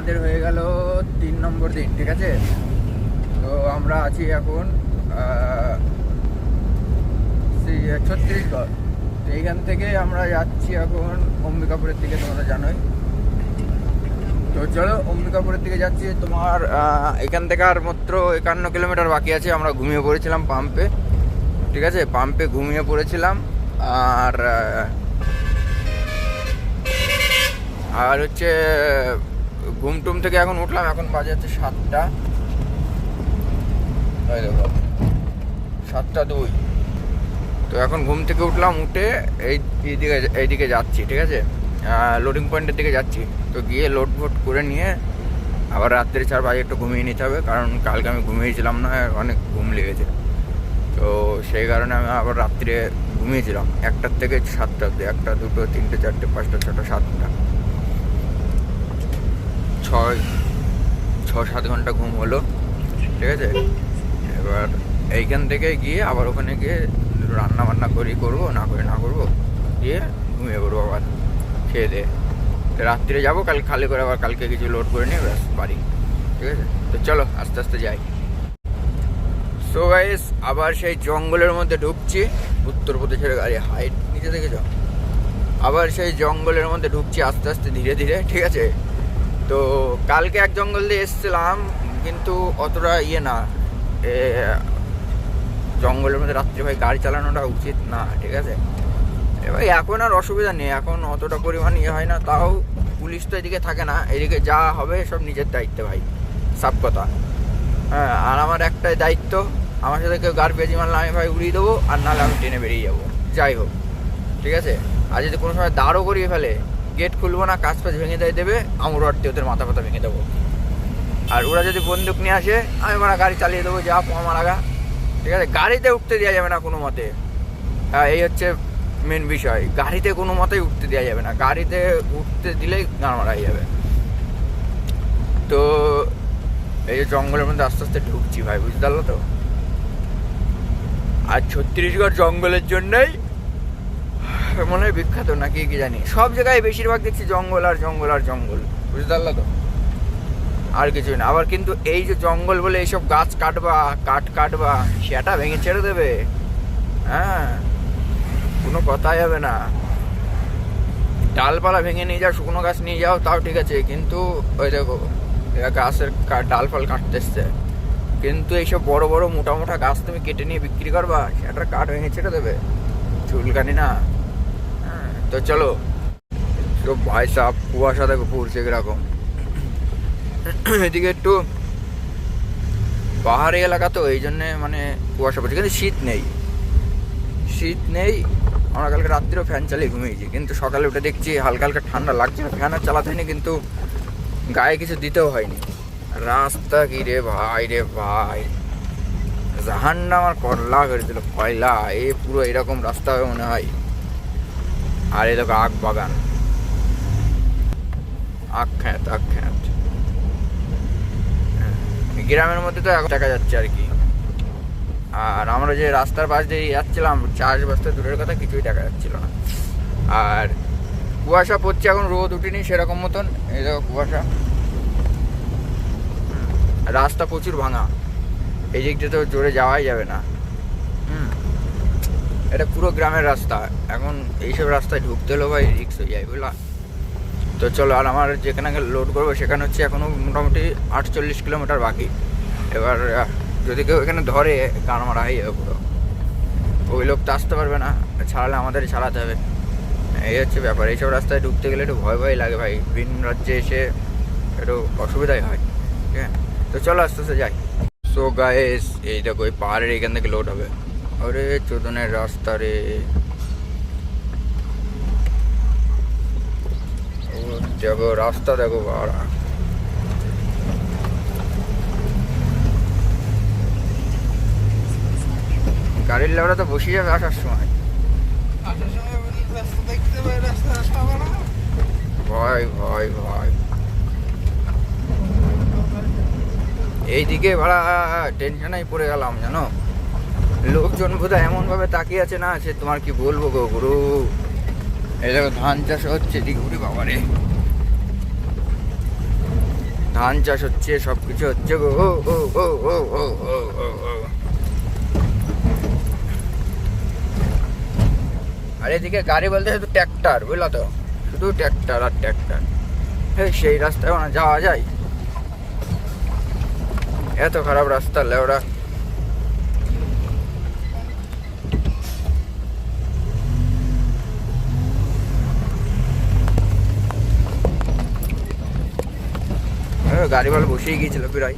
আমাদের হয়ে গেল 3 নম্বর দিন, ঠিক আছে। তো আমরা আছি এখন ছত্তিশগড়। তো এইখান থেকে আমরা যাচ্ছি এখন অম্বিকাপুরের দিকে, তোমরা জানোই। তো চলো অম্বিকাপুরের দিকে যাচ্ছি। তোমার এখান থেকে আর মাত্র 51 কিলোমিটার বাকি আছে। আমরা ঘুমিয়ে পড়েছিলাম পাম্পে, ঠিক আছে, পাম্পে ঘুমিয়ে পড়েছিলাম। আর হচ্ছে ঘুমটুম থেকে এখন উঠলাম, এখন বাজে হচ্ছে 7টা, দেখো 7:02। তো এখন ঘুম থেকে উঠলাম, উঠে এইদিকে যাচ্ছি, ঠিক আছে, লোডিং পয়েন্টের দিকে যাচ্ছি। তো গিয়ে লোড ফোড করে নিয়ে আবার রাত্রে 4 বাজে একটু ঘুমিয়ে নিতে হবে, কারণ কালকে আমি ঘুমিয়েছিলাম না, অনেক ঘুম লেগেছে। তো সেই কারণে আমি আবার রাত্রে ঘুমিয়েছিলাম 1টার থেকে 7টা অবধি, 1টা 2টো 3টে 4টে 5টা 6টা 7টা, 6-7 ঘন্টা ঘুম হলো, ঠিক আছে। এবার এইখান থেকে গিয়ে আবার ওখানে গিয়ে রান্না বান্না করবো, না করবো, গিয়ে ঘুমিয়ে পড়বো আবার খেয়ে দিয়ে। তো রাত্রে যাবো, কাল খালি করে আবার কালকে কিছু লোড করে নিয়ে ব্যাস বাড়ি, ঠিক আছে। তো চলো আস্তে আস্তে যাই। সো গাইস, আবার সেই জঙ্গলের মধ্যে ঢুকছি, উত্তরপ্রদেশের গাড়ি হাইট নিচে দেখেছ। আবার সেই জঙ্গলের মধ্যে ঢুকছি আস্তে আস্তে ধীরে ধীরে, ঠিক আছে। তো কালকে এক জঙ্গল দিয়ে এসেছিলাম, কিন্তু অতটা না, জঙ্গলের মধ্যে রাত্রে ভাই গাড়ি চালানোটা উচিত না, ঠিক আছে। এবার এখন আর অসুবিধা নেই, এখন অতটা পরিমাণ হয় না, তাও পুলিশ তো এদিকে থাকে না, এদিকে যা হবে সব নিজের দায়িত্বে ভাই, সব কথা। হ্যাঁ, আর আমার একটাই দায়িত্ব, আমার সাথে কেউ গাড়ি পেঁচি মারলে আমি ভাই উড়িয়ে দেবো, আর নাহলে আমি ট্রেনে বেরিয়ে যাবো, যাই হোক, ঠিক আছে। আর যদি কোনো সময় দাঁড়ও করিয়ে ফেলে, গেট খুলবো না, কাজ ফাজ ভেঙে দেবে, আমরা ওদের মাথা ফাথা ভেঙে দেবো। আর ওরা যদি বন্দুক নিয়ে আসে, আমি মানে গাড়ি চালিয়ে দেবো, যা আমার আগা, ঠিক আছে। গাড়িতে উঠতে দেওয়া যাবে না কোনো মতে, এই হচ্ছে মেন বিষয়। গাড়িতে কোনো মতেই উঠতে দেওয়া যাবে না, গাড়িতে উঠতে দিলেই গান মারা যাবে। তো এই যে জঙ্গলের মধ্যে আস্তে আস্তে ঢুকছি ভাই, বুঝতে পারলো তো। আর ছত্তিশগড় জঙ্গলের জন্যই মনে হয় বিখ্যাত, নাকি কি জানি, সব জায়গায় বেশিরভাগ দেখছি জঙ্গল আর জঙ্গল আর জঙ্গল, বুঝতে পারলো তো, আর কিছুই না। আবার কিন্তু এই যে জঙ্গল বলে এইসব গাছ কাটবা সেটা ভেঙে ছেড়ে দেবে, হ্যাঁ, কোনো কথাই হবে না। ডালপালা ভেঙে নিয়ে যাও, শুকনো গাছ নিয়ে যাও, তাও ঠিক আছে, কিন্তু ওই দেখো এরা গাছের ডালফাল কাটতেছে, কিন্তু এইসব বড় বড় মোটা মোটা গাছ তুমি কেটে নিয়ে বিক্রি করবা, সেটার কাঠ ভেঙে ছেড়ে দেবে, চুলকানি না। হ্যাঁ, তো চলো। সব ভাই সাপ কুয়াশা দেখো পড়ছে কিরকম। এদিকে একটু পাহাড়ি এলাকা তো, এই জন্যে মানে কুয়াশা পড়ছে, কিন্তু শীত নেই। আমরা কালকে রাত্রেও ফ্যান চালিয়ে ঘুমিয়েছি, কিন্তু সকালে উঠে দেখছি হালকা হালকা ঠান্ডা লাগছে, ফ্যান আর চালাতে হয়নি, কিন্তু গায়ে কিছু দিতেও হয়নি। রাস্তা কি রে ভাই, জাহান্নাম আমার করলা করে দিল, কয়লা পুরো এরকম রাস্তা হবে মনে হয়। আর এই দেখো আখ বাগান, আখ খ্যাত। গ্রামের মধ্যে তো এখন দেখা যাচ্ছে আর কি। আর আমরা যে রাস্তার পাশ দিয়ে যাচ্ছিলাম, চাষবাসটা দূরের কথা, কিছুই দেখা যাচ্ছিল না। আর কুয়াশা পড়ছে, এখন রোদ উঠেনি সেরকম মতন, এই দেখো কুয়াশা। রাস্তা প্রচুর ভাঙা, এই দিক দিয়ে তো জোরে যাওয়াই যাবে না। এটা পুরো গ্রামের রাস্তা, এখন এইসব রাস্তায় ঢুকতে হলেও ভাই রিক্স হয়ে যায়, বুঝলা। তো চলো, আর আমার যেখানে লোড করবো সেখানে হচ্ছে এখনও মোটামুটি 48 কিলোমিটার বাকি। এবার যদি কেউ এখানে ধরে, গান মারা হয়ে যাবে পুরো, ওই লোক তো আসতে পারবে না, ছাড়ালে আমাদেরই ছাড়াতে হবে, এই হচ্ছে ব্যাপার। এইসব রাস্তায় ঢুকতে গেলে একটু ভয় লাগে ভাই, ভিন রাজ্যে এসে একটু অসুবিধাই হয়, ঠিক আছে। তো চলো আস্তে আস্তে যাই। সো গাইস, এই দেখো ওই পাহাড়ের এখান থেকে লোড হবে। আরে চোদনের রাস্তা রে, দেখো রাস্তা দেখো বাড়া। গাড়ির লেবরা তো বসে যাবে আসার সময়, ভয়। এইদিকে ভাড়া টেনশনেই পড়ে গেলাম, জানো। লোকজন বোধহয় এমন ভাবে তাকিয়ে আছে না, সে তোমার কি বলবো গো গুরু। এই দেখো ধান চাষ হচ্ছে এদিকে, ঘুরি বাবারে। ধান চাষ হচ্ছে, সব কিছু হচ্ছে গো। ও ও ও ও ও ও ও ও। আর এদিকে গাড়ি বলতে শুধু ট্র্যাক্টর, বুঝলো তো, শুধু ট্র্যাক্টর আর ট্র্যাক্টর। সেই রাস্তায় ওনা যাওয়া যায়? এত খারাপ রাস্তা লেওড়া। গাড়ি ভালো বসেই গিয়েছিল প্রায়।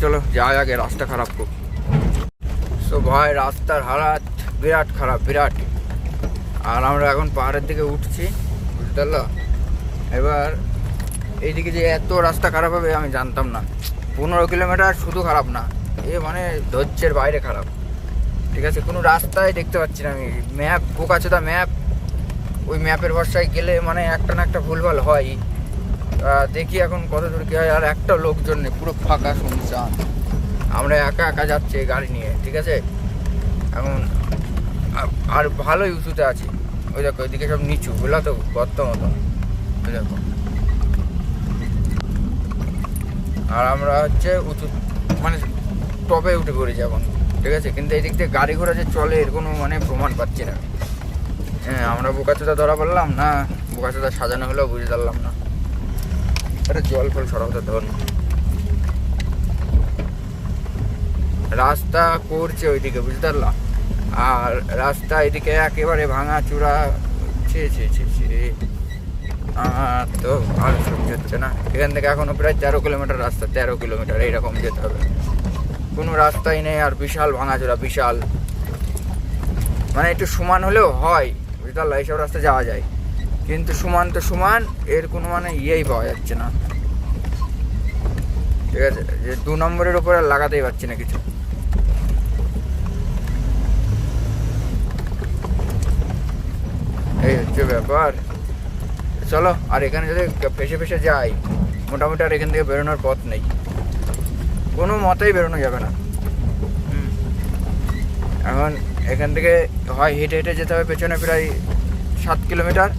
চলো যাই আগে, রাস্তা খারাপ খুব। তো ভাই রাস্তার হালাত বিরাট খারাপ, বিরাট। আর আমরা এখন পাহাড়ের দিকে উঠছি, বুঝতে পারলো? এবার এইদিকে যে এত রাস্তা খারাপ হবে আমি জানতাম না। 15 কিলোমিটার শুধু খারাপ না, এ মানে ধৈর্যের বাইরে খারাপ। ঠিক আছে, কোনো রাস্তায় দেখতে পাচ্ছি না আমি। ম্যাপ, বোকাচোদা ম্যাপ, ওই ম্যাপের ভরসায় গেলে মানে একটা না একটা ভুলভাল হয়। দেখি এখন কত দূর কী হয়। আর একটা লোকজন নেই, পুরো ফাঁকা শুনশান। আমরা একা একা যাচ্ছি গাড়ি নিয়ে, ঠিক আছে। এখন আর ভালোই উঁচুতে আছি। ওই দেখো ওইদিকে সব নিচু, বুঝলা তো, গর্ত মতো। ওই দেখো। আর আমরা হচ্ছে উঁচু মানে টপে উঠে পড়েছি এখন, ঠিক আছে। কিন্তু এই দিক থেকে গাড়ি ঘোড়া যে চলে এর কোনো মানে প্রমাণ পাচ্ছি না। হ্যাঁ, আমরা বোকাচোদা ধরা পড়লাম না, বোকাচোদা সাজানো হলেও বুঝতে পারলাম না। এটা জল ফল সরাতে ধরুন। রাস্তা করছে ওইদিকে, বুঝতে পারলাম। আর রাস্তা এদিকে একেবারে ভাঙা চূড়া। তো আর সহ্য হচ্ছে না। এখান থেকে এখনো প্রায় 13 কিলোমিটার রাস্তা, 13 কিলোমিটার এইরকম যেতে হবে। কোনো রাস্তাই নেই, আর বিশাল ভাঙাচোরা, বিশাল। মানে একটু সমান হলেও হয়, বুঝতে পারলাম, এইসব রাস্তা যাওয়া যায়। কিন্তু সমান তো সমান, এর কোনো মানে ইয়েই পাওয়া যাচ্ছে না, ঠিক আছে। যে 2 নম্বরের ওপরে লাগাতেই পারছি না কিছু। এই হচ্ছে ব্যাপার। চলো, আর এখানে যদি ফেসে ফেসে যাই, মোটামুটি আর এখান থেকে বেরোনোর পথ নেই, কোনো মতেই বেরোনো যাবে না। এখন এখান থেকে হয় হেঁটে হেঁটে যেতে হবে পেছনে প্রায় 7 কিলোমিটার।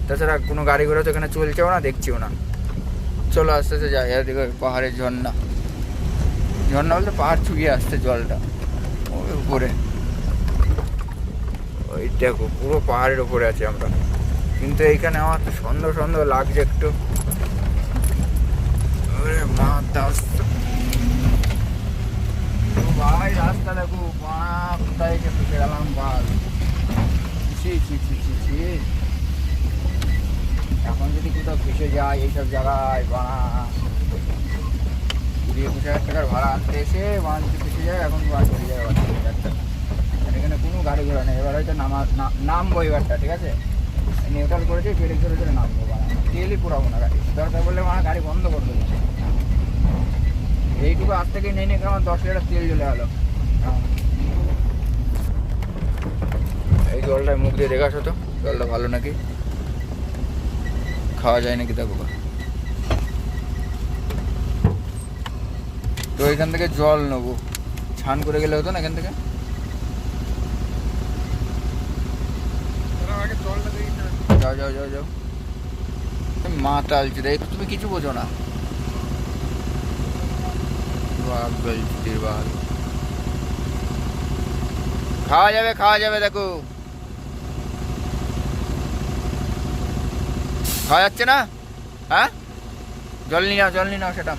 তাছাড়া কোনো গাড়ি ঘোড়া তো এখানে চলছেও না, দেখছিও না। চলো আস্তে আস্তে যাই। আর দিকে পাহাড়ের ঝর্ণা, ঝর্ণা বলতে পাহাড় ছুঁয়ে আসছে জলটা ওই উপরে। ওই দেখো পুরো পাহাড়ের উপরে আছি আমরা। কিন্তু এইখানে আমার তো সন্দেহ সন্দেহ লাগছে একটু। ভাই রাস্তা দেখো, কোথায় এসে ফেসে গেলাম বাল। এখন যদি কোথাও ফেসে যায় এইসব জায়গায়, বাড়া 20-21 টাকার ভাড়া আনতে এসে যদি ফেসে যায়, এখন চলে যায়। এখানে কোনো গাড়ি ঘোড়া নেই। এবার হয়তো নামবো এবারটা, ঠিক আছে। নিউট্রাল করেছি, পেরে ধরে ধরে নামবো। তেলই পুরাবো না গাড়ি, দরকার বললে আমার গাড়ি বন্ধ করে দেবো। এইটুকু আজ থেকে নেই নিয়ে আমার 10 লিটার তেল চলে গেলো। এই জলটায় মুখ দিয়ে দেখাস তো, জলটা ভালো নাকি, খাওয়া যায় নাকি দেখো। তো এখান থেকে জল নেবো, ছান করে গেলে হতো না এখান থেকে। যাও যাও যাও যাও, মাতালছি রে, তুমি কিছু বোঝো না। খাওয়া যাবে, খাওয়া যাবে, দেখো খাওয়া যাচ্ছে না। হ্যাঁ, জল নিয়ে নাও, জল নিয়ে নাও সেটা।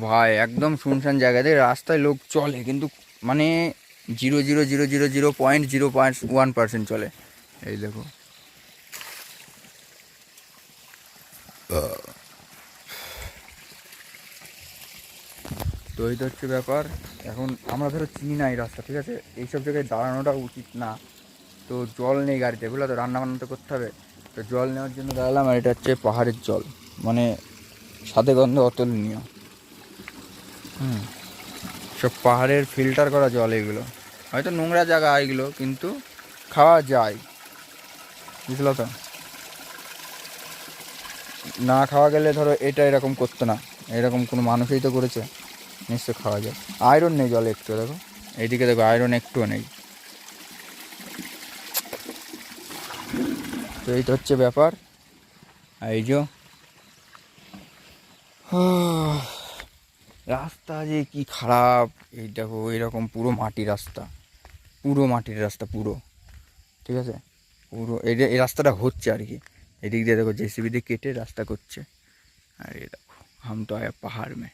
ভাই একদম শুনশান জায়গাতে রাস্তায় লোক চলে, কিন্তু মানে 0.00001% চলে। এই দেখো, তো এই তো হচ্ছে ব্যাপার। এখন আমরা ধরো চিনি না এই রাস্তা, ঠিক আছে, এইসব জায়গায় দাঁড়ানোটা উচিত না। তো জল নেই গাড়িতে, বুঝলো তো, রান্না বান্না তো করতে হবে। তো জল নেওয়ার জন্য দাঁড়ালাম। আর এটা হচ্ছে পাহাড়ের জল, মানে স্বাদে গন্ধ অতুলনীয়। সব পাহাড়ের ফিল্টার করা জল এগুলো। হয়তো নোংরা জায়গা এগুলো, কিন্তু খাওয়া যায়, বুঝলো তো। না খাওয়া গেলে ধরো এটা এরকম করতো না, এরকম কোনো মানুষই তো করেছে, নিশ্চয় খাওয়া যায়। আয়রন নেই জলে একটু, দেখো এইদিকে দেখো, আয়রন একটুও নেই। তো এই তো হচ্ছে ব্যাপার। আর এই যে রাস্তা যে কি খারাপ, এই দেখো এরকম পুরো মাটির রাস্তা, পুরো মাটির রাস্তা পুরো, ঠিক আছে, পুরো এই রাস্তাটা হচ্ছে আর কি। এদিক দিয়ে দেখো জেসিবি দিয়ে কেটে রাস্তা করছে। আর এই দেখো হাম তো আয়া পাহাড় মে।